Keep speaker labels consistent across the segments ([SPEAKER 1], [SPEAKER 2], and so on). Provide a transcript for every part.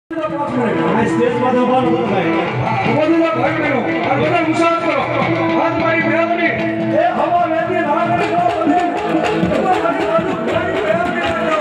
[SPEAKER 1] Stage પર ઉભા રહો ભાઈ.
[SPEAKER 2] બધા ભાઈ બહેનો આ બધા મુસાફર કરો. આજ મારી મેળવણી
[SPEAKER 1] એ હવા વેતી ના કરી દો બધે. મારી બાજુ મારી મેળવણી કરો.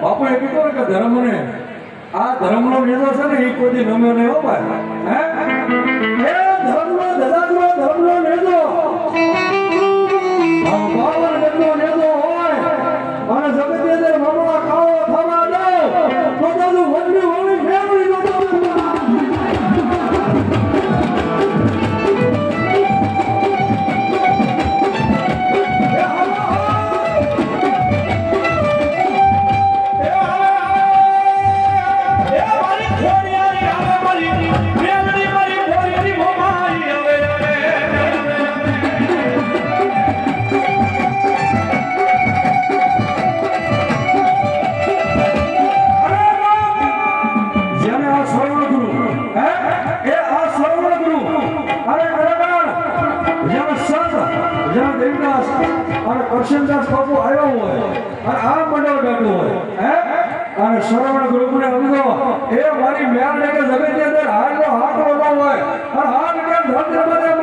[SPEAKER 2] બાપુ એ કીધું કે ધર્મને આ ધર્મનો નેજો છે ને એ કોઈ દી નમ્યો નહીં હો ભાઈ. હે એ ધર્મનો ધજાજનો ધર્મનો નેજો આ બાવન ગજનો નેજો હોય અને જગતની અંદર મામા કાળો થવા દો તો બધું વંડી વળી મેળવી લો. કરશનદાસ બાપુ આવ્યા હોય અને આ મંડળ બેઠું હોય અને શ્રવણ ગ્રુપને અમદો એ મારી મેળ કે જમીનની અંદર હાથનો હાથ વધો હોય અને હાથ કે ધન